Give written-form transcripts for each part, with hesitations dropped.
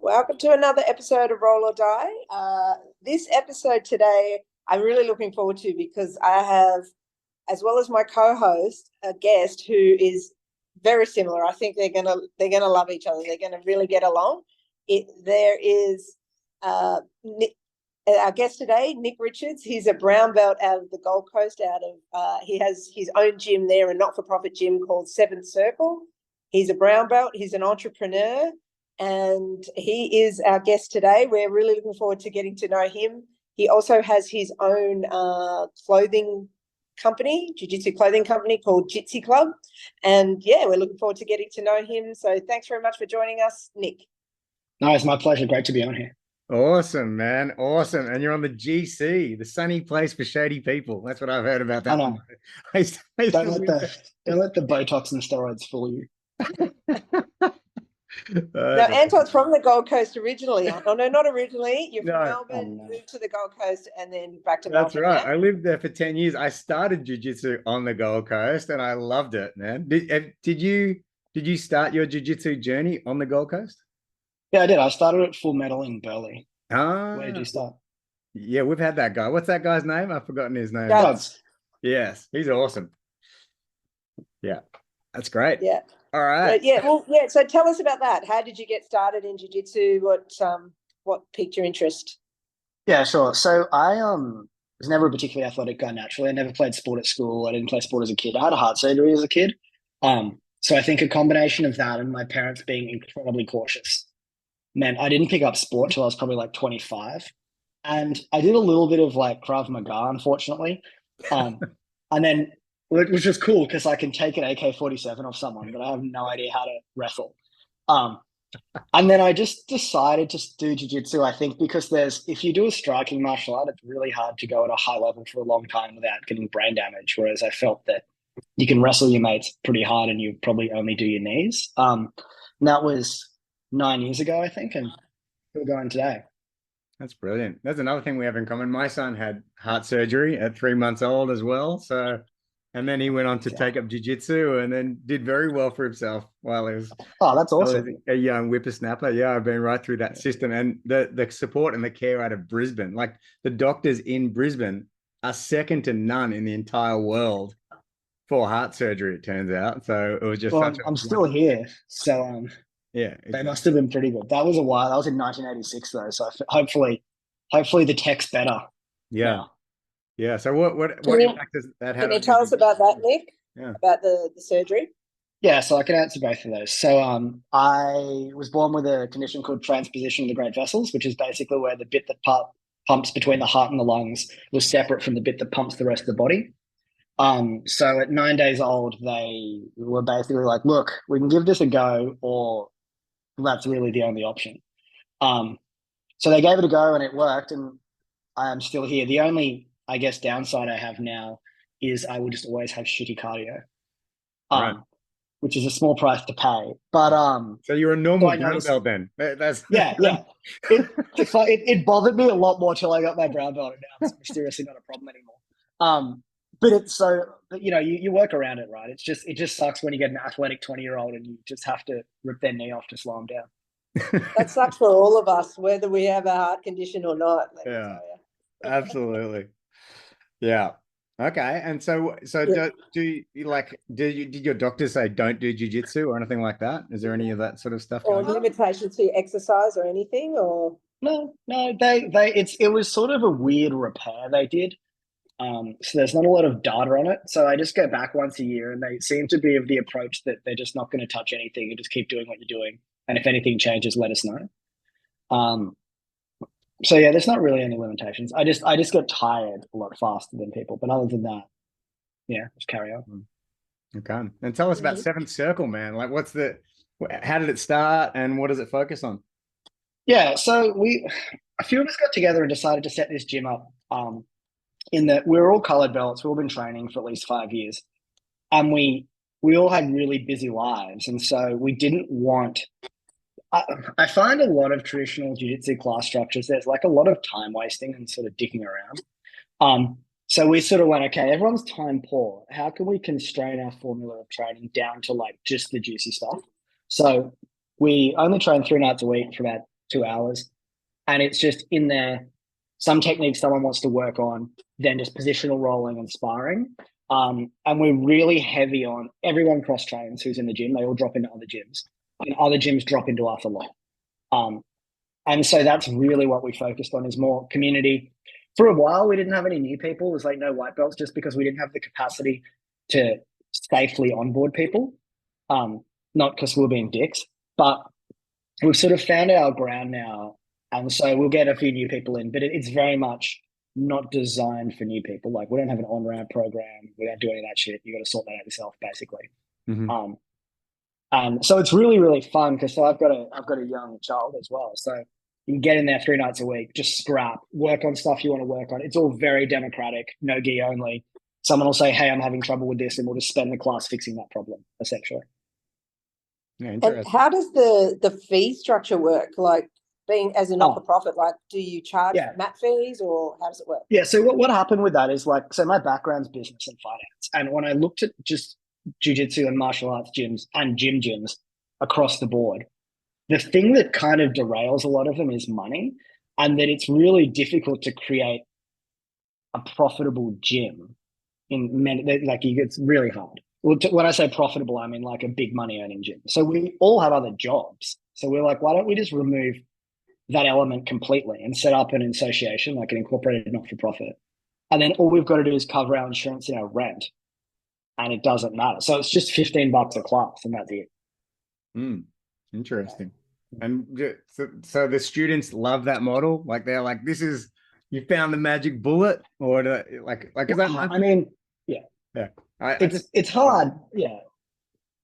Welcome to another episode of Roll or Die. This episode today, I'm really looking forward to because I have, as well as my co-host, a guest who is very similar. I think they're gonna love each other. They're gonna really get along. There is Nick, our guest today, Nick Richards. He's a brown belt out of the Gold Coast. He has his own gym there, a not-for-profit gym called Seventh Circle. He's a brown belt. He's an entrepreneur. And he is our guest today. We're really looking forward to getting to know him. He also has his own clothing company, jiu-jitsu clothing company called Jitsy Club. And yeah, we're looking forward to getting to know him. So thanks very much for joining us, Nick. No, it's my pleasure. Great to be on here. Awesome, man. Awesome. And you're on the GC, the sunny place for shady people. That's what I've heard about that. I know. Don't let the Botox and steroids fool you. No, Anton's from the Gold Coast originally. Oh, no, not originally. You're from Melbourne, moved to the Gold Coast, and then back to Melbourne. That's right. Yeah? I lived there for 10 years. I started jiu-jitsu on the Gold Coast, and I loved it, man. Did you start your jiu-jitsu journey on the Gold Coast? Yeah, I did. I started at Full Metal in Burleigh. Ah, where did you start? Yeah, we've had that guy. What's that guy's name? I've forgotten his name. Dogs. Yes, he's awesome. Yeah, that's great. Yeah. All right. So tell us about that. How did you get started in jiu-jitsu? What piqued your interest? Yeah, sure. So I was never a particularly athletic guy naturally. I never played sport at school. I didn't play sport as a kid. I had a heart surgery as a kid. So I think a combination of that and my parents being incredibly cautious meant I didn't pick up sport till I was probably like 25. And I did a little bit of like Krav Maga, unfortunately. And then which was cool because I can take an AK-47 off someone, but I have no idea how to wrestle. And then I just decided to do jiu-jitsu, I think, because if you do a striking martial art, it's really hard to go at a high level for a long time without getting brain damage, whereas I felt that you can wrestle your mates pretty hard and you probably only do your knees. And that was 9 years ago, I think, and still going today. That's brilliant. That's another thing we have in common. My son had heart surgery at 3 months old as well, so... And then he went on to take up jiu-jitsu and then did very well for himself while he was that's awesome. A young whippersnapper. Yeah, I've been right through that system. And the support and the care out of Brisbane, like the doctors in Brisbane are second to none in the entire world for heart surgery, it turns out. So it was just I'm still here. So yeah, they must have been pretty good. That was a while. That was in 1986 though. So hopefully the tech's better. Yeah. Now. Yeah. So what impact does that have? Can you tell us about that, Nick? Yeah. About the surgery? Yeah, so I can answer both of those. So I was born with a condition called transposition of the great vessels, which is basically where the bit that pumps between the heart and the lungs was separate from the bit that pumps the rest of the body. So at 9 days old, they were basically like, look, we can give this a go, or that's really the only option. So they gave it a go and it worked, and I am still here. The only, I guess, downside I have now is I will just always have shitty cardio, right. Which is a small price to pay. But so you're a normal brown belt then? That's yeah. It bothered me a lot more till I got my brown belt, and now it's mysteriously not a problem anymore. But it's so, you work around it, right? It just sucks when you get an athletic 20-year-old and you just have to rip their knee off to slow them down. That sucks for all of us, whether we have a heart condition or not. Yeah, absolutely. Yeah. Okay. And so did your doctor say don't do jiu-jitsu or anything like that? Is there any of that sort of stuff? Or limitations to exercise or anything? Or no, it was sort of a weird repair they did. So there's not a lot of data on it. So I just go back once a year, and they seem to be of the approach that they're just not going to touch anything and just keep doing what you're doing. And if anything changes, let us know. So yeah, there's not really any limitations. I just get tired a lot faster than people. But other than that, yeah, just carry on. Okay. And tell us about Seventh Circle, man. Like how did it start and what does it focus on? Yeah, so a few of us got together and decided to set this gym up. In that we're all colored belts. We've all been training for at least 5 years. And we we all had really busy lives. And so we didn't want, I find a lot of traditional jiu-jitsu class structures, there's like a lot of time wasting and sort of dicking around. So we sort of went, okay, everyone's time poor. How can we constrain our formula of training down to like just the juicy stuff? So we only train 3 nights a week for about 2 hours. And it's just in there, some techniques someone wants to work on, then just positional rolling and sparring. And we're really heavy on everyone cross trains who's in the gym. They all drop into other gyms, and other gyms drop into us a lot. And so that's really what we focused on, is more community. For a while, we didn't have any new people. It was like no white belts, just because we didn't have the capacity to safely onboard people. Not because we were being dicks, but we've sort of found our ground now. And so we'll get a few new people in, but it's very much not designed for new people. Like, we don't have an on-ramp program. We don't do any of that shit. You got to sort that out yourself, basically. Mm-hmm. And so it's really, really fun, because so I've got a young child as well. So you can get in there 3 nights a week, just scrap, work on stuff you want to work on. It's all very democratic, no gi only. Someone will say, hey, I'm having trouble with this, and we'll just spend the class fixing that problem, essentially. Yeah, And interesting. how does the fee structure work? Like, being as a not-for-profit, like, do you charge mat fees, or how does it work? Yeah, so what happened with that is, like, so my background's business and finance. And when I looked at just jiu-jitsu and martial arts gyms and gyms across the board, the thing that kind of derails a lot of them is money, and that it's really difficult to create a profitable gym in many, like, it's really hard. Well, when I say profitable, I mean like a big money earning gym. So we all have other jobs. So we're like, why don't we just remove that element completely and set up an association, like an incorporated not-for-profit. And then all we've got to do is cover our insurance and our rent, and it doesn't matter. So it's just $15 a class, and that's it. Interesting. And so the students love that model. Like, they're like, this is, you found the magic bullet, or I mean, yeah. It's hard. Yeah.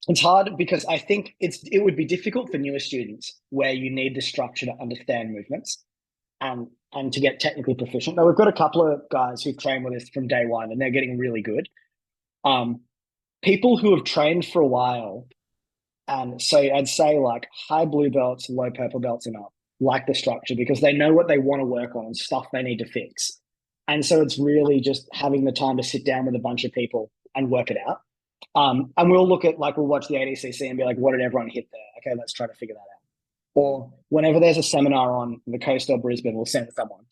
It's hard because I think it would be difficult for newer students, where you need the structure to understand movements and to get technically proficient. Now, we've got a couple of guys who've trained with us from day one, and they're getting really good. People who have trained for a while, and so I'd say like high blue belts, low purple belts and up, like the structure, because they know what they want to work on and stuff they need to fix. And so it's really just having the time to sit down with a bunch of people and work it out. And we'll look at, like, we'll watch the ADCC and be like, what did everyone hit there? Okay, let's try to figure that out. Or whenever there's a seminar on the coast of Brisbane, we'll send someone,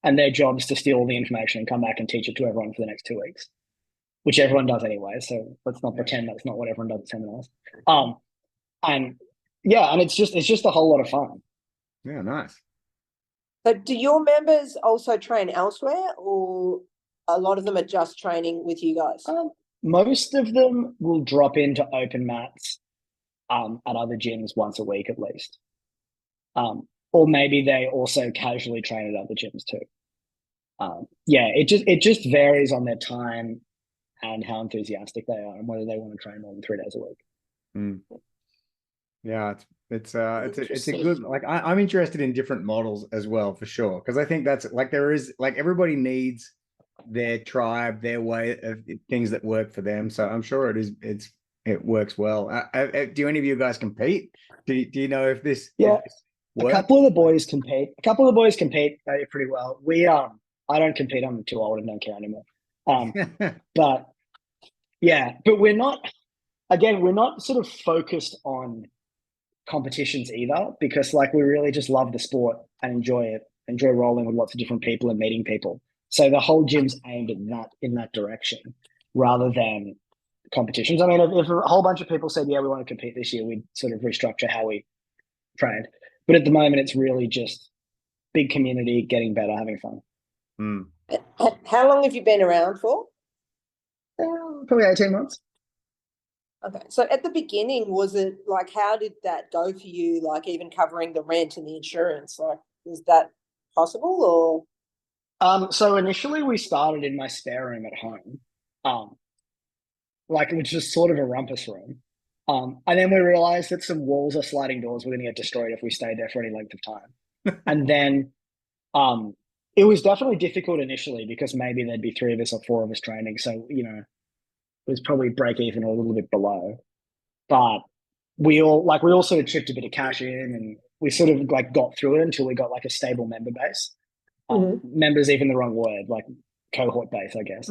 and their job is to steal all the information and come back and teach it to everyone for the next 2 weeks, which everyone does anyway. So let's not pretend that's not what everyone does at seminars. And it's just a whole lot of fun. Yeah, nice. So do your members also train elsewhere, or a lot of them are just training with you guys? Most of them will drop into open mats at other gyms once a week at least. Or maybe they also casually train at other gyms too. It just varies on their time and how enthusiastic they are, and whether they want to train more than 3 days a week. Yeah, it's a good, like, I'm interested in different models as well, for sure, because I think that's, like, there is, like, everybody needs their tribe, their way of things that work for them. So I'm sure it works well. Do any of you guys compete? Do you know if this? Yeah, if this works? A couple of the boys compete. Pretty well. I don't compete. I'm too old and don't care anymore. But we're not. Again, we're not sort of focused on competitions either, because, like, we really just love the sport and enjoy rolling with lots of different people and meeting people. So the whole gym's aimed at in that direction, rather than competitions. I mean, if a whole bunch of people said, yeah, we want to compete this year, we'd sort of restructure how we trained. But at the moment, it's really just big community, getting better, having fun. How long have you been around for? Probably 18 months. Okay. So at the beginning, was it like, how did that go for you? Like, even covering the rent and the insurance, like, is that possible, or? So initially we started in my spare room at home. Like, it was just sort of a rumpus room. And then we realized that some walls or sliding doors were going to get destroyed if we stayed there for any length of time. And then it was definitely difficult initially, because maybe there'd be 3 of us or 4 of us training. So, was probably break even or a little bit below. But we all sort of chipped a bit of cash in, and we sort of like got through it until we got like a stable member base. Members even the wrong word, like cohort base, I guess.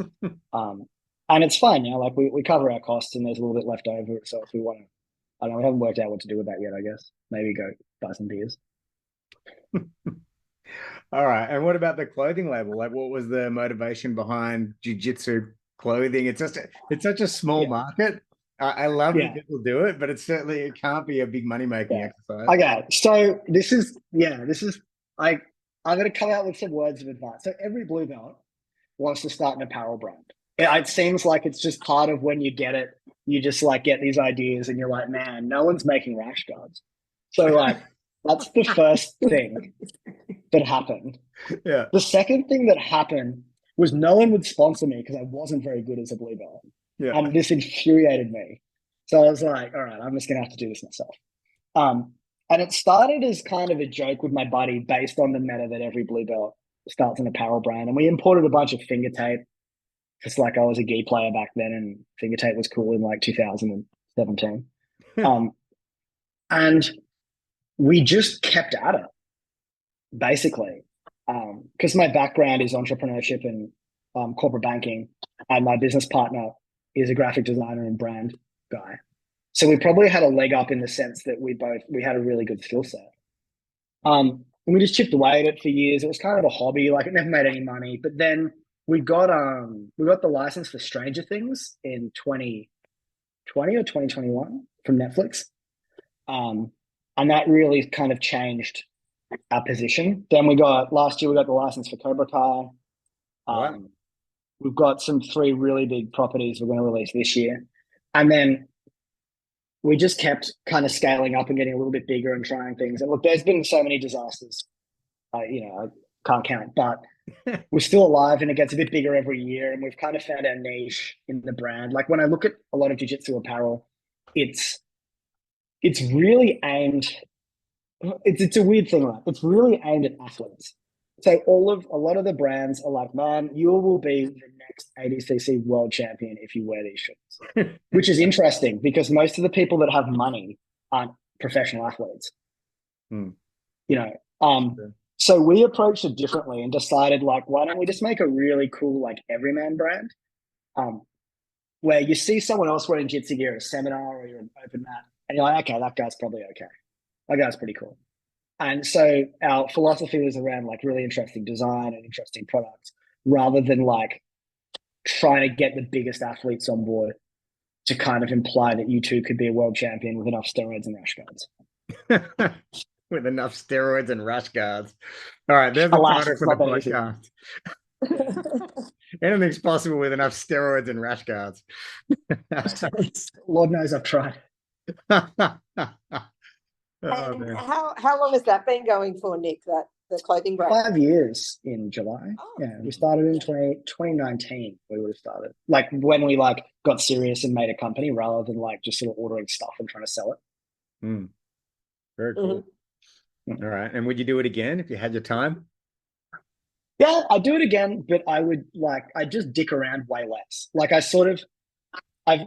And it's fine now. Like we cover our costs, and there's a little bit left over. So if we want to, I don't know, we haven't worked out what to do with that yet. I guess maybe go buy some beers. All right. And what about the clothing label? Like, what was the motivation behind jiu-jitsu clothing? It's such a small market. I love that people do it, but it can't be a big money-making exercise. Okay. So this is I'm going to come out with some words of advice. So every blue belt wants to start an apparel brand. It seems like it's just part of when you get it, you just like get these ideas and you're like, man, no one's making rash guards. So like, that's the first thing that happened. Yeah. The second thing that happened was no one would sponsor me because I wasn't very good as a blue belt. Yeah. And this infuriated me. So I was like, all right, I'm just going to have to do this myself. And it started as kind of a joke with my buddy based on the meta that every blue belt starts an apparel brand. And we imported a bunch of finger tape because like I was a gi player back then and finger tape was cool in like 2017. And we just kept at it, basically. Because my background is entrepreneurship and corporate banking, and my business partner is a graphic designer and brand guy. So we probably had a leg up in the sense that we had a really good skill set. And we just chipped away at it for years. It was kind of a hobby, like it never made any money. But then we got the license for Stranger Things in 2020 or 2021 from Netflix. And that really kind of changed our position. Then last year we got the license for Cobra Kai. Wow. We've got 3 really big properties we're going to release this year. And then we just kept kind of scaling up and getting a little bit bigger and trying things. And look, there's been so many disasters, I can't count, but we're still alive and it gets a bit bigger every year. And we've kind of found our niche in the brand. Like when I look at a lot of jiu-jitsu apparel, it's really aimed, it's a weird thing, right? It's really aimed at athletes. So a lot of the brands are like, man, you will be the next ADCC world champion if you wear these shirts, which is interesting because most of the people that have money aren't professional athletes. So we approached it differently and decided like, why don't we just make a really cool, like everyman brand, where you see someone else wearing jitsu gear at a seminar or you're an open mat and you're like, okay, that guy's probably okay. That guy's pretty cool. And so our philosophy was around like really interesting design and interesting products rather than like trying to get the biggest athletes on board to kind of imply that you two could be a world champion with enough steroids and rash guards. With enough steroids and rash guards. All right, there's the title for the podcast. Anything's possible with enough steroids and rash guards. Lord knows I've tried. And how long has that been going for, Nick, the clothing brand? 5 years in July. We started in 2019. We would have started like when we like got serious and made a company rather than like just sort of ordering stuff and trying to sell it. Very cool. All right. And would you do it again if you had your time? Yeah, I'd do it again, but I just dick around way less. Like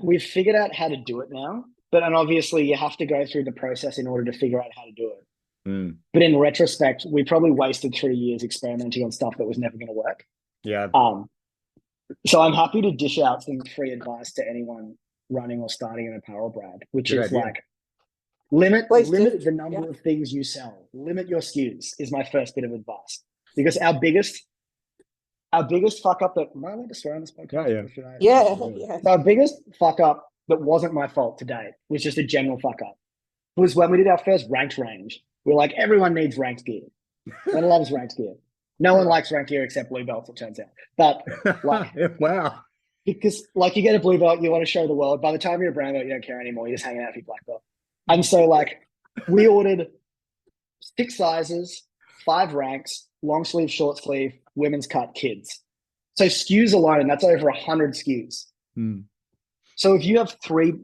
we've figured out how to do it now. And obviously you have to go through the process in order to figure out how to do it. But in retrospect, we probably wasted 3 years experimenting on stuff that was never going to work. Yeah. So I'm happy to dish out some free advice to anyone running or starting an apparel brand, which is like limit the number of things you sell. Limit your SKUs is my first bit of advice. Because our biggest fuck up that am I allowed to swear on this podcast? Yeah. Our biggest fuck up that wasn't my fault to date was just a general fuck up. It was when we did our first ranked range. We're like, everyone needs ranked gear. Everyone loves ranked gear. No one likes ranked gear except blue belts, it turns out. But like, wow. Because like you get a blue belt, you want to show the world. By the time you're a brown belt, you don't care anymore. You're just hanging out for your black belt. And so like we ordered 6 sizes, 5 ranks, long sleeve, short sleeve, women's cut, kids. So SKUs alone, that's over 100 SKUs. So if you have 3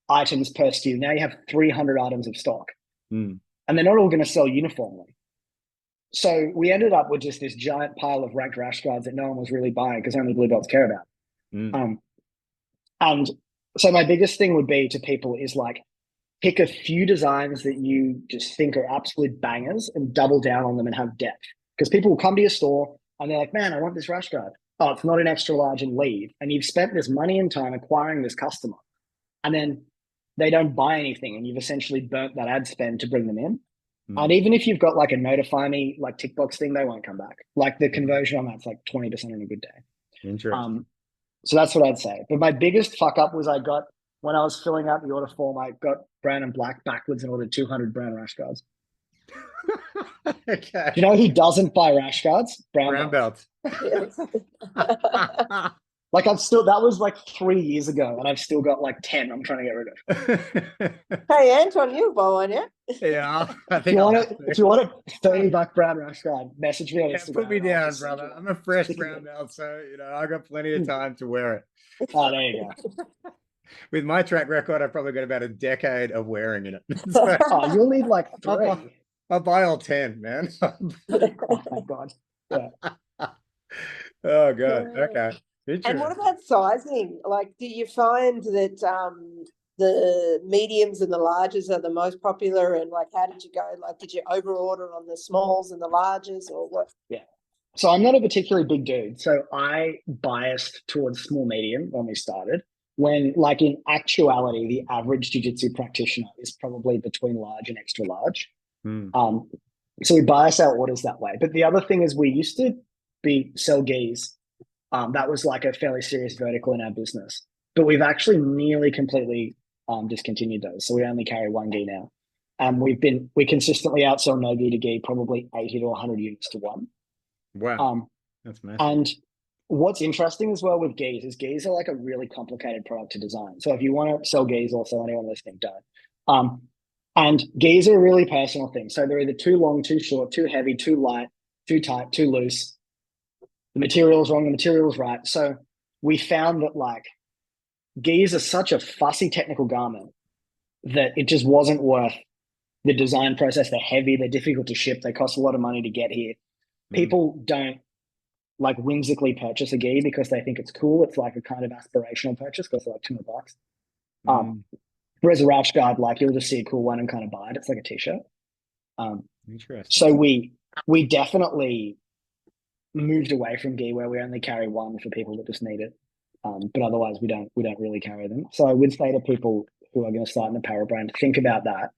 items per SKU, now you have 300 items of stock. And they're not all going to sell uniformly. So we ended up with just this giant pile of ranked rash guards that no one was really buying because only blue belts care about. And And so my biggest thing would be to people is like, pick a few designs that you just think are absolute bangers and double down on them and have depth. Because people will come to your store and they're like, man, I want this rash guard. Oh, it's not an extra large, and leave. And you've spent this money and time acquiring this customer. And then they don't buy anything, and you've essentially burnt that ad spend to bring them in. And even if you've got like a notify me, like tick box thing, they won't come back. Like the conversion on that's like 20% on a good day. Interesting. So that's what I'd say. But my biggest fuck up was when I was filling out the order form, I got brown and black backwards and ordered 200 brown rash guards. Okay. Do you know who doesn't buy rash guards? Brown belts. Yes. Like that was like 3 years ago, and I've still got like 10 I'm trying to get rid of. Hey, Anton, you buy one, yeah? Yeah, I If think you want a $30 brown rash guard, message me on Instagram. put me down, brother. I'm a fresh brown belt, so I got plenty of time to wear it. Oh, there you go. With my track record, I've probably got about a decade of wearing it. Oh, you'll need like 3. I'll buy all 10, man. Oh my God. Yeah. Oh God. Okay. And what about sizing? Like, do you find that the mediums and the larges are the most popular? And like, how did you go? Like, did you over order on the smalls and the larges, or what? Yeah. So I'm not a particularly big dude. So I biased towards small medium when we started. When, like, in actuality, the average jiu-jitsu practitioner is probably between large and extra large. So we bias our orders that way. But the other thing is, we used to sell gis. That was like a fairly serious vertical in our business. But we've actually nearly completely discontinued those. So we only carry one gi now. We consistently outsell no gi to gi, probably 80 to 100 units to one. Wow. That's massive. And what's interesting as well with gis is gis are like a really complicated product to design. So if you want to sell gis, also anyone listening, don't. And gis are a really personal thing. So they're either too long, too short, too heavy, too light, too tight, too loose. The material is wrong, the material is right. So we found that like gis are such a fussy technical garment that it just wasn't worth the design process. They're heavy, they're difficult to ship, they cost a lot of money to get here. People don't like whimsically purchase a gi because they think it's cool. It's like a kind of aspirational purchase because they're like $200. Whereas a rash guard, like you'll just see a cool one and kind of buy it. It's like a t-shirt. Interesting. So we definitely moved away from gi where we only carry one for people that just need it. But otherwise we don't really carry them. So I would say to people who are going to start an apparel brand, think about that.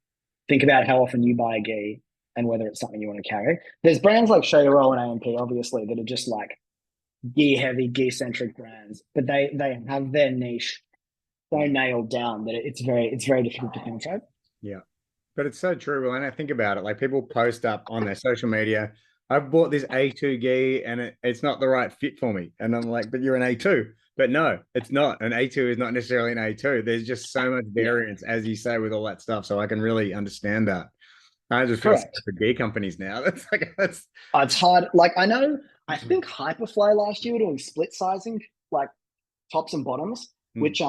Think about how often you buy a gi and whether it's something you want to carry. There's brands like Show Your Roll and AMP, obviously, that are just like gi heavy, gi centric brands, but they have their niche so nailed down that it's very difficult to penetrate. Yeah, but it's so true. Well, and I think about it, like people post up on their social media, I've bought this A2 gi and it's not the right fit for me. And I'm like, but you're an A2. But no, it's not. An A2 is not necessarily an A2. There's just so much variance, as you say, with all that stuff. So I can really understand that. I just feel sorry for gi companies now. It's hard. Like I think Hyperfly last year were doing split sizing, like tops and bottoms, which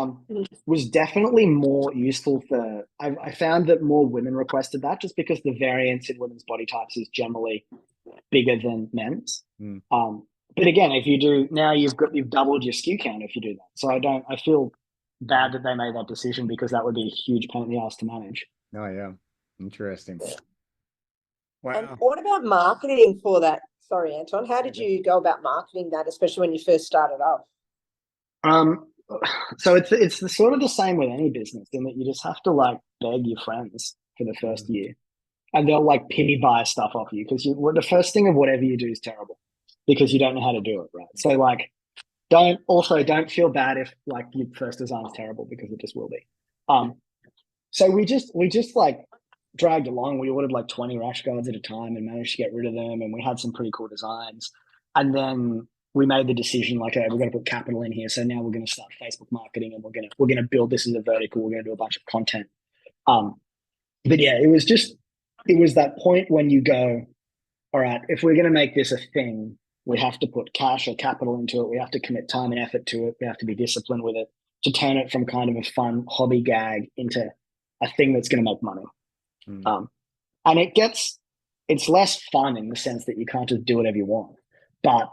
was definitely more useful for. I found that more women requested that just because the variance in women's body types is generally bigger than men's. But again, if you do now, you've doubled your SKU count if you do that. So I feel bad that they made that decision because that would be a huge pain in the ass to manage. Oh yeah, interesting. Wow. And what about marketing for that? Sorry, Anton, how did you go about marketing that, especially when you first started off? So it's sort of the same with any business in that you just have to like beg your friends for the first year, and they'll like penny buy stuff off you because the first thing of whatever you do is terrible because you don't know how to do it right. So like, don't feel bad if like your first design is terrible because it just will be. So we just like dragged along. We ordered like 20 rash guards at a time and managed to get rid of them, and we had some pretty cool designs. And then we made the decision like, okay, we're going to put capital in here. So now we're going to start Facebook marketing and we're going to build this as a vertical. We're going to do a bunch of content. But yeah, it was that point when you go, all right, if we're going to make this a thing, we have to put cash or capital into it. We have to commit time and effort to it. We have to be disciplined with it to turn it from kind of a fun hobby gag into a thing that's going to make money. And it's less fun in the sense that you can't just do whatever you want, but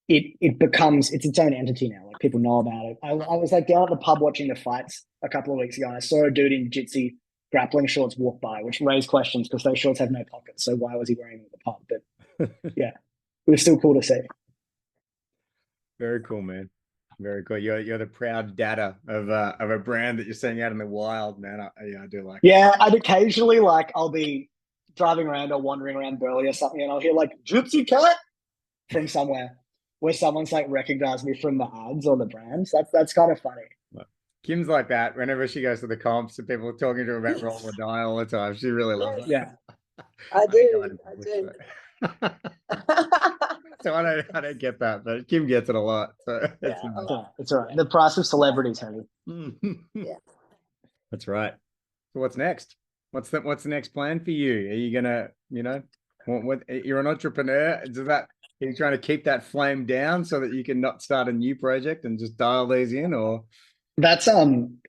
it becomes its own entity now. Like people know about it. I was like down at the pub watching the fights a couple of weeks ago, and I saw a dude in Jitsy grappling shorts walk by, which raised questions because those shorts have no pockets. So why was he wearing them at the pub? But yeah, it was still cool to see. Very cool, man. Very cool. You're the proud data of a brand that you're seeing out in the wild, man. I do like. Yeah, I'd occasionally I'll be driving around or wandering around Burley or something, and I'll hear Jitsy Cut from somewhere where someone's recognized me from the ads or the brands. That's kind of funny. Kim's like that. Whenever she goes to the comps and people are talking to her about roll or die all the time, she really loves it. Yeah, I do. So I don't get that, but Kim gets it a lot. So it's all right. The price of celebrities, honey. Yeah, that's right. So what's next? What's the next plan for you? Are you gonna, what you're an entrepreneur? Are you trying to keep that flame down so that you can not start a new project and just dial these in, or? That's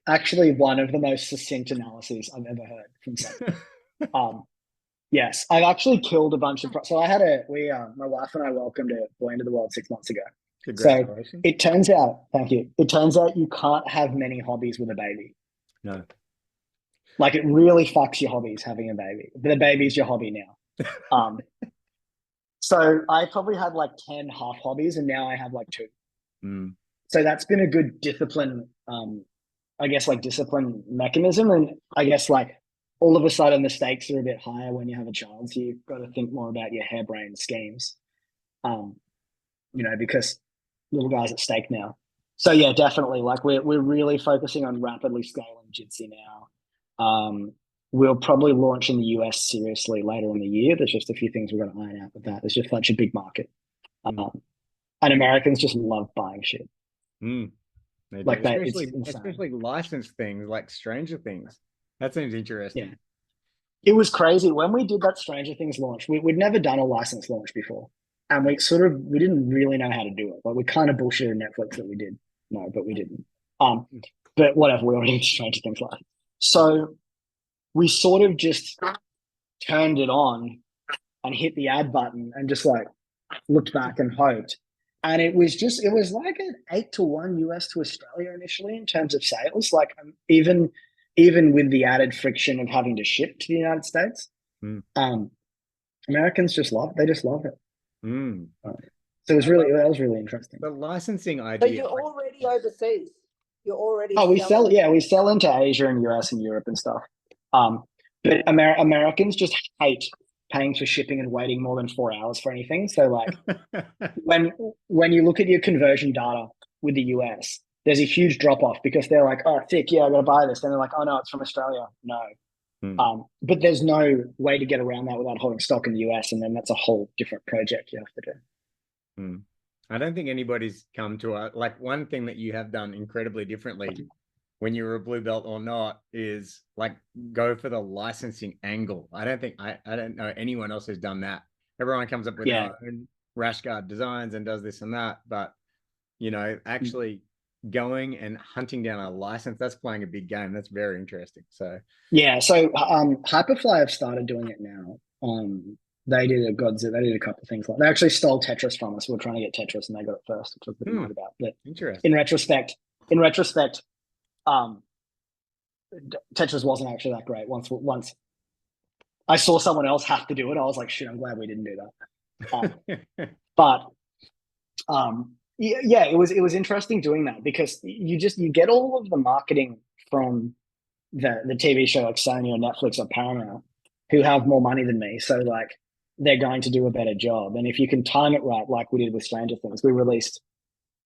actually one of the most succinct analyses I've ever heard from someone. Yes, I've actually killed a bunch of. So I had my wife and I welcomed a boy into the world 6 months ago. Congratulations. So it turns out, thank you. It turns out you can't have many hobbies with a baby. No. It really fucks your hobbies having a baby. The baby's your hobby now. So I probably had 10 half hobbies, and now I have 2. Mm. So that's been a good discipline, discipline mechanism. And I guess all of a sudden the stakes are a bit higher when you have a child. So you've got to think more about your harebrained schemes, because little guys at stake now. So yeah, definitely. We're really focusing on rapidly scaling Jitsy now. We'll probably launch in the US seriously later in the year. There's just a few things we're going to iron out with that. It's just such a big market. And Americans just love buying shit. Mm. Especially licensed things like Stranger Things. That seems interesting. Yeah. It was crazy. When we did that Stranger Things launch, we'd never done a licensed launch before. And we didn't really know how to do it. We kind of bullshitted Netflix that we did. No, but we didn't. But whatever, we already did Stranger Things live. So we sort of just turned it on and hit the ad button and just looked back and hoped. And it was an 8-1 US to Australia initially in terms of sales. Even with the added friction of having to ship to the United States, Americans just love it. Mm. So that was really interesting. The licensing idea. But you're already overseas. You're already. We sell into Asia and US and Europe and stuff. But Americans just hate paying for shipping and waiting more than 4 hours for anything. So when you look at your conversion data with the US, there's a huge drop off because they're like, oh, thick, yeah, I got to buy this. And they're like, oh no, it's from Australia. No. But there's no way to get around that without holding stock in the US. And then that's a whole different project you have to do. I don't think anybody's come to one thing that you have done incredibly differently when you were a blue belt or not is go for the licensing angle. I don't know anyone else who's done that. Everyone comes up with their own rash guard designs and does this and that. But, actually going and hunting down a license, that's playing a big game. That's very interesting. So yeah, so Hyperfly have started doing it now. They did a couple of things they actually stole Tetris from us. We were trying to get Tetris and they got it first, which I was a bit mad about. But interesting. In retrospect, Tetris wasn't actually that great. Once I saw someone else have to do it, I was like, shit, I'm glad we didn't do that. But it was interesting doing that because you get all of the marketing from the TV show like Sony or Netflix or Paramount, who have more money than me. So they're going to do a better job. And if you can time it right, like we did with Stranger Things, we released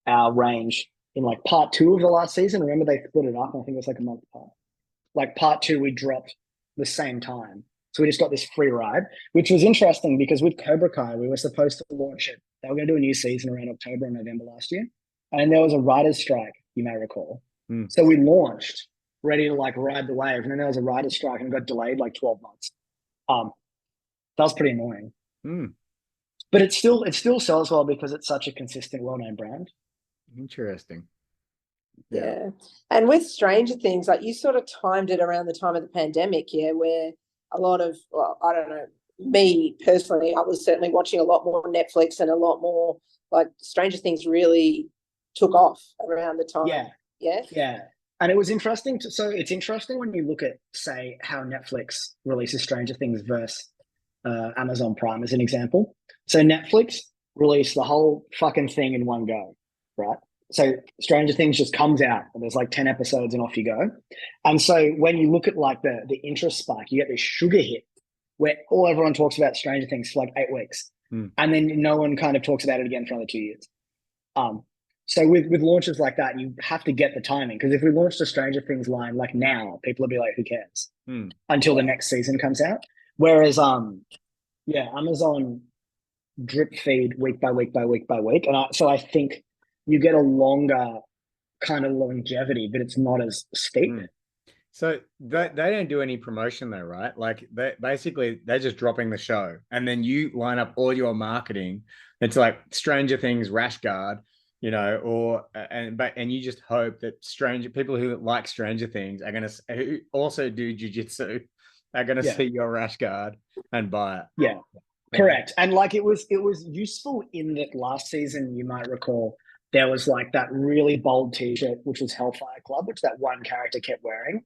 our range in part 2 of the last season. Remember they split it up? I think it was a month apart. Part 2, we dropped the same time. So we just got this free ride, which was interesting because with Cobra Kai, we were supposed to launch it. They were going to do a new season around October and November last year. And there was a writer's strike, you may recall. So we launched ready to ride the wave. And then there was a writer's strike and it got delayed 12 months. That was pretty annoying. But it still sells well because it's such a consistent, well-known brand. Interesting. Yeah. And with Stranger Things, you sort of timed it around the time of the pandemic, where a lot of, I don't know, me personally, I was certainly watching a lot more Netflix and a lot more Stranger Things really took off around the time. Yeah. Yeah. Yeah. And it was interesting. So it's interesting when you look at, say, how Netflix releases Stranger Things versus Amazon Prime as an example. So Netflix released the whole fucking thing in one go, right? So Stranger Things just comes out and there's like 10 episodes and off you go. And so when you look at like the interest spike, you get this sugar hit where everyone talks about Stranger Things for like 8 weeks. And then no one kind of talks about it again for another 2 years. So with launches like that, you have to get the timing, because if we launched a Stranger Things line like now, people will be like, who cares? Until the next season comes out. Whereas Amazon drip feed week by week by week by week. And so I think you get a longer kind of longevity, but it's not as steep. So they don't do any promotion though, right? Like they're just dropping the show, and then you line up all your marketing. It's like Stranger Things rash guard, you know, and you just hope that people who like Stranger Things who also do jiu-jitsu are gonna see your rash guard and buy it. Yeah, correct. And like it was useful in that last season, you might recall, there was like that really bold t-shirt, which was Hellfire Club, which that one character kept wearing.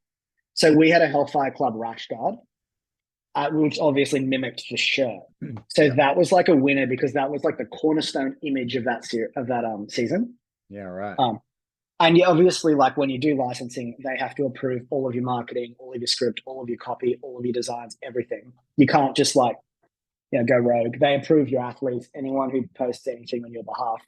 So we had a Hellfire Club rash guard, which obviously mimicked the shirt. So that was like a winner, because that was like the cornerstone image of that season. Yeah, right. And you obviously, like when you do licensing, they have to approve all of your marketing, all of your script, all of your copy, all of your designs, everything. You can't just like, go rogue. They approve your athletes. Anyone who posts anything on your behalf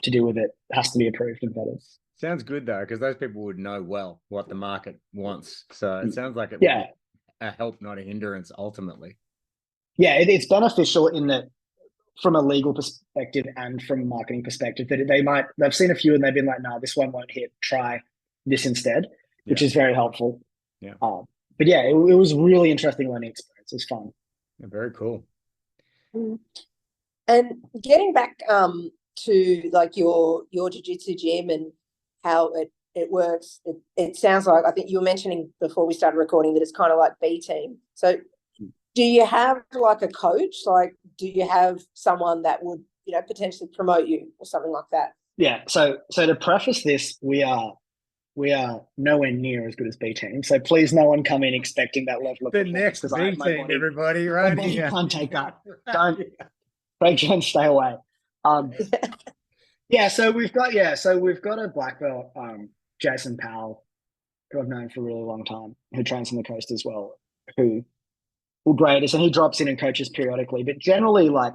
to do with it has to be approved and vetted. Sounds good though, because those people would know well what the market wants. So it sounds like it would be a help, not a hindrance, ultimately. Yeah, it's beneficial in that, from a legal perspective and from a marketing perspective, that they've seen a few and they've been like, no, this one won't hit, try this instead, which is very helpful. Yeah. But yeah, it was really interesting learning experience. It was fun. Yeah, very cool. And getting back to like your jiu-jitsu gym and how it works, it sounds like, I think you were mentioning before we started recording, that it's kind of like B team. So do you have like a coach? Like, do you have someone that would, potentially promote you or something like that? Yeah. So to preface this, we are nowhere near as good as B team. So please, no one come in expecting that level of the next B team, everybody, right? My body can't take that. Don't stay away. So we've got a black belt, Jason Powell, who I've known for a really long time, who trains on the coast as well, who will grade us, and he drops in and coaches periodically. But generally, like,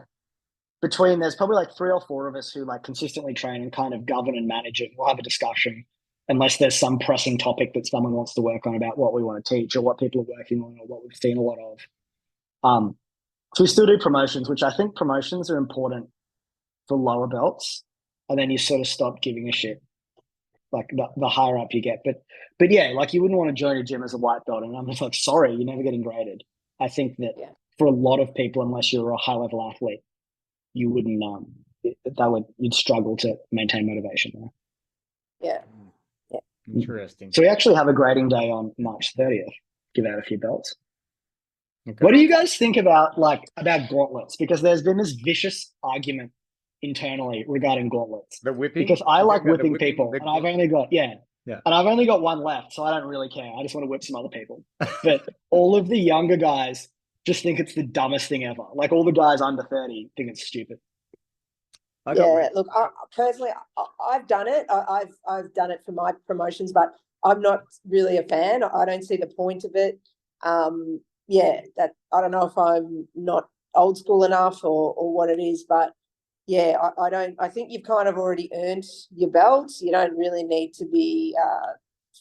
there's probably like 3 or 4 of us who like consistently train and kind of govern and manage it. We'll have a discussion unless there's some pressing topic that someone wants to work on about what we want to teach or what people are working on or what we've seen a lot of. So we still do promotions, which I think promotions are important for lower belts, and then you sort of stop giving a shit, like the higher up you get. But yeah, like you wouldn't want to join a gym as a white belt, and I'm just like, sorry, you're never getting graded. I think that for a lot of people, unless you're a high level athlete, you wouldn't you'd struggle to maintain motivation there. Yeah. Interesting. So we actually have a grading day on March 30th. Give out a few belts. Okay. What do you guys think about gauntlets? Because there's been this vicious argument internally regarding gauntlets. The whipping? Because I like whipping people, and I've only got and I've only got one left, so I don't really care. I just want to whip some other people. But all of the younger guys just think it's the dumbest thing ever. Like all the guys under 30 think it's stupid. Look, personally, I've done it. I've done it for my promotions, but I'm not really a fan. I don't see the point of it. That I don't know if I'm not old school enough or what it is, but I don't. I think you've kind of already earned your belts. You don't really need to be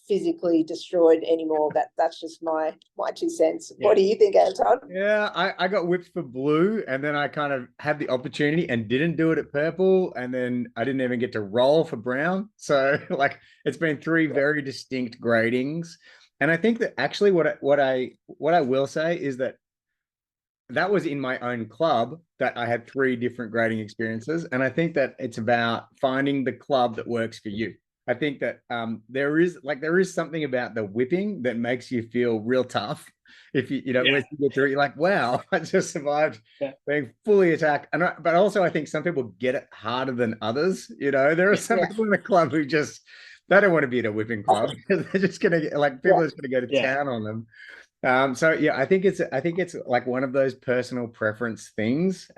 physically destroyed anymore. That's just my 2 cents. What do you think, Anton? Yeah, I got whipped for blue, and then I kind of had the opportunity and didn't do it at purple, and then I didn't even get to roll for brown. So like it's been 3 very distinct gradings. And I think that actually what I will say is that was in my own club that I had 3 different grading experiences. And I think that it's about finding the club that works for you. I think that there is something about the whipping that makes you feel real tough. If once you get through it, you're like, wow, I just survived being fully attacked. But also I think some people get it harder than others. There are some people in the club who just they don't want to be at a whipping club because they're just gonna get people are just gonna go to town on them. So yeah, I think it's like one of those personal preference things.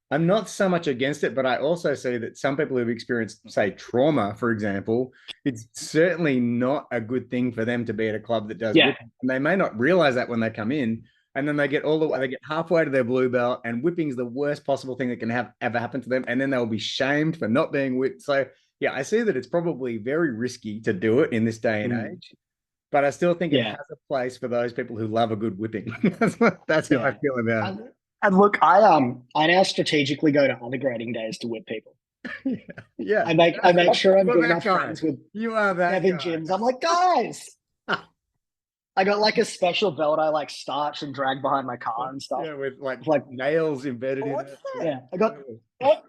I'm not so much against it, but I also see that some people who've experienced, say, trauma, for example, it's certainly not a good thing for them to be at a club that does whipping. And they may not realize that when they come in, and then they get they get halfway to their blue belt, and whipping is the worst possible thing that can ever happen to them, and then they'll be shamed for not being whipped. So yeah, I see that it's probably very risky to do it in this day and age, but I still think it has a place for those people who love a good whipping. That's how I feel about it. And look, I now strategically go to other grading days to whip people. Yeah. I make sure I'm good enough friends with you are that 7 gyms. I'm like, guys, I got like a special belt I like starch and drag behind my car and stuff. Yeah, with like nails embedded in it. Yeah. I got what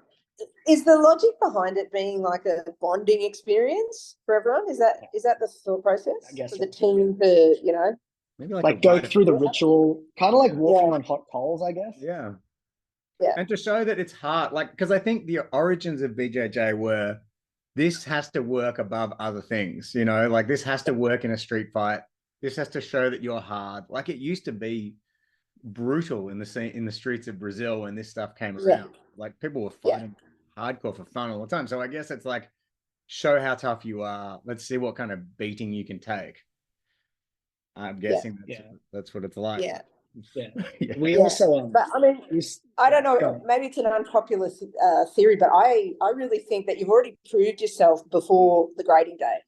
is the logic behind it being like a bonding experience for everyone? Is that the thought process for the team to, maybe like go through the ritual, kind of like walking on hot coals, I guess. Yeah. Yeah. And to show that it's hard, because I think the origins of BJJ were this has to work above other things, this has to work in a street fight. This has to show that you're hard. Like it used to be brutal in the streets of Brazil when this stuff came around. Yeah. Like people were fighting hardcore for fun all the time. So I guess it's like, show how tough you are. Let's see what kind of beating you can take. I'm guessing that's what it's like. Yeah. We also, but I mean, I don't know. Maybe it's an unpopular theory, but I really think that you've already proved yourself before the grading day.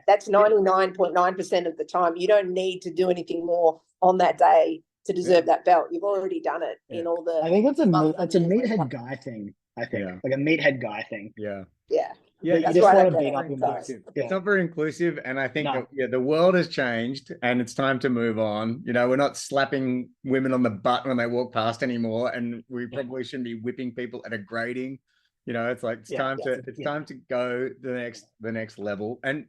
That's 99.9% of the time. You don't need to do anything more on that day to deserve that belt. You've already done it in all the. I think it's a meathead guy thing. I think like a meathead guy thing. Yeah. Yeah. Yeah, that's you just why want to beat up your mates. It's not very inclusive, and I think that the world has changed, and it's time to move on. We're not slapping women on the butt when they walk past anymore, and we probably shouldn't be whipping people at a grading. It's like it's time to go the next level, and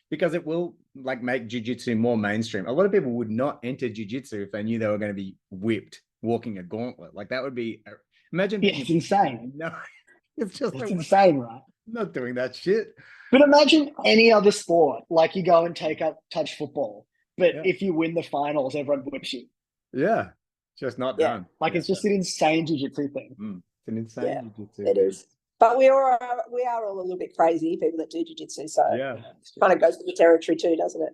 because it will make jiu-jitsu more mainstream. A lot of people would not enter jiu-jitsu if they knew they were going to be whipped walking a gauntlet. Like that would be imagine. It's insane. No, it's insane, right? I'm not doing that shit. But imagine any other sport, like you go and touch football, but if you win the finals, everyone whips you. Yeah, just not done. It's just an insane jiu-jitsu thing. It's an insane jiu-jitsu. It is. But we are all a little bit crazy, people that do jiu-jitsu, so it kind of goes with the territory too, doesn't it?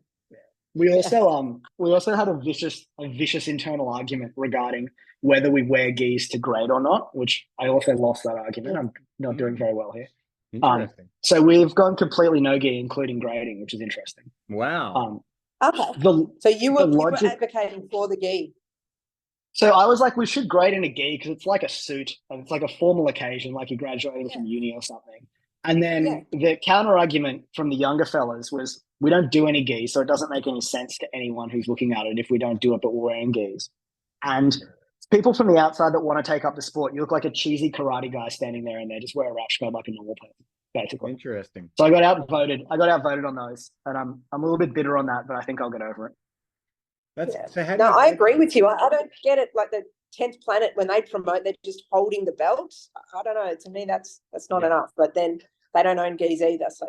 We also had a vicious internal argument regarding whether we wear gis to grade or not, which I also lost that argument. I'm not doing very well here. Interesting. So we've gone completely no gi, including grading, which is interesting. Wow. Okay. So you were advocating for the gi. So I was like, we should grade in a gi because it's like a suit and it's like a formal occasion, like you're graduating from uni or something. And then the counter argument from the younger fellas was, we don't do any gis, so it doesn't make any sense to anyone who's looking at it if we don't do it, but we're wearing gis. And people from the outside that want to take up the sport, you look like a cheesy karate guy standing there and they just wear a rash guard like a normal person, basically. Interesting. So I got outvoted on those, and I'm a little bit bitter on that, but I think I'll get over it. I agree with you. I don't get it. Like the 10th Planet, when they promote, they're just holding the belt. I don't know. To me, that's not enough. But then they don't own gis either. So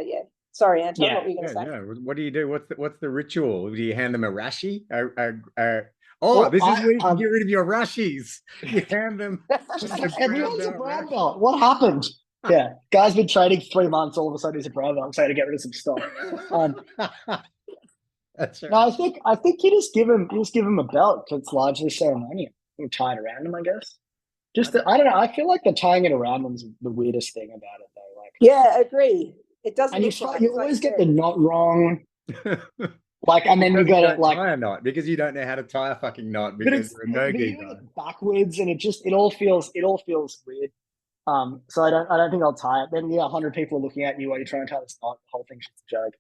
sorry, Anton. What were you going to say? No. What do you do? What's the ritual? Do you hand them a rashi? This is where you can get rid of your rashies. You hand them. Everyone's a brown belt. What happened? Yeah, guy's been training 3 months. All of a sudden, he's a brown belt. I'm saying to get rid of some stock. That's right. No, I think you just give him a belt because it's largely ceremonial. You tie it around him, I guess. I don't know. I feel like the tying it around him is the weirdest thing about it, though. I agree. It doesn't. And you always get the knot wrong. And then you got it tie a knot because you don't know how to tie a fucking knot because you're a no-gi guy. Backwards, and it all feels weird. So I don't think I'll tie it. Then 100 people are looking at you while you're trying to tie this knot. The whole thing's just a joke.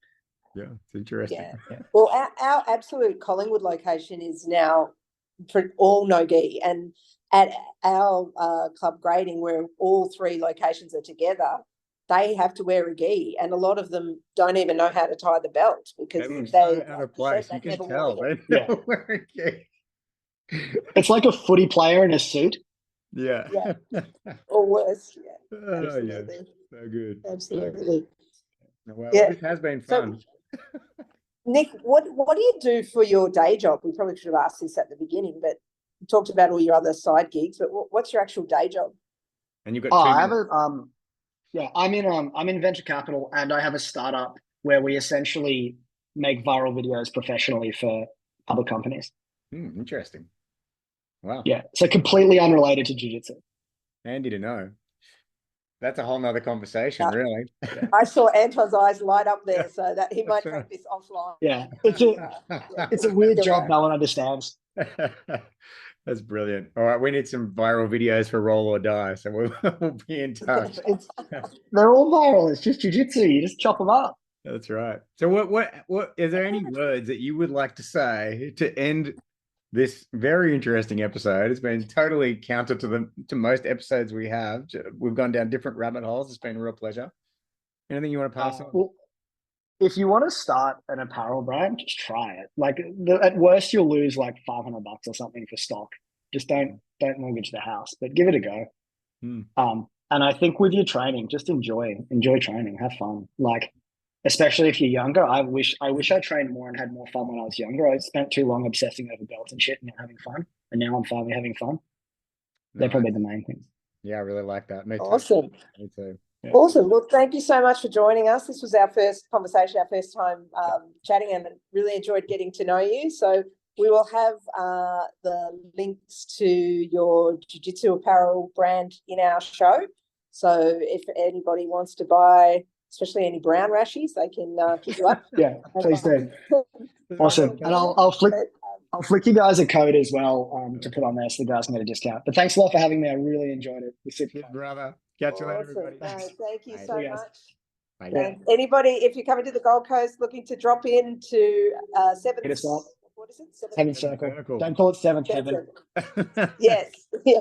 Yeah, it's interesting. Yeah. Well, our absolute Collingwood location is now for all no-gi, and at our club grading, where all 3 locations are together, they have to wear a gi, and a lot of them don't even know how to tie the belt because They look they, so out of like you said, place. You they've can never tell. worn it. They Yeah. never wear a gi. It's like a footy player in a suit. Yeah. Yeah. Or worse. Yeah, Oh, yeah. absolutely. So good. Absolutely. Well, Yeah. this has been So, fun. Nick, what do you do for your day job? We probably should have asked this at the beginning, but you talked about all your other side gigs, but what's your actual day job? And you've got Oh, two I have minutes. I'm in venture capital, and I have a startup where we essentially make viral videos professionally for other companies. Interesting. Wow. Yeah, so completely unrelated to jiu-jitsu. Handy to know. That's a whole nother conversation, No. really. I saw Anton's eyes light up there, so that he might take this offline. Yeah, it's a weird job no one understands. That's brilliant. All right, we need some viral videos for Roll or Die, so we'll be in touch. They're all viral. It's just jiu-jitsu. You just chop them up. That's right. So what is there any words that you would like to say to end this very interesting episode? It's been totally counter to most episodes we have. We've gone down different rabbit holes. It's been a real pleasure. Anything you want to pass on? Well, if you want to start an apparel brand, just try it. Like at worst, you'll lose like $500 or something for stock. Just don't mortgage the house, but give it a go. And I think with your training, just enjoy training, have fun. Like, especially if you're younger, I wish I trained more and had more fun when I was younger. I spent too long obsessing over belts and shit and not having fun. And now I'm finally having fun. They're probably the main things. Yeah, I really like that. Me too. Awesome. Me too. Yeah. Awesome. Well, thank you so much for joining us. This was our first conversation, our first time chatting, and really enjoyed getting to know you. So we will have the links to your jiu-jitsu apparel brand in our show. So if anybody wants to buy, especially any brown rashies, they can hit you up. Yeah, please do. Awesome. And I'll flick you guys a code as well to put on there so the guys can get a discount. But thanks a lot for having me. I really enjoyed it. Good, brother. Catch you later, everybody. No, thank you Bye. so See you guys. much. Bye. Anybody, if you're coming to the Gold Coast looking to drop in to Seventh, Hit us up. what is it? Seventh Circle. Don't call it Seventh Heaven. Yes. Yeah.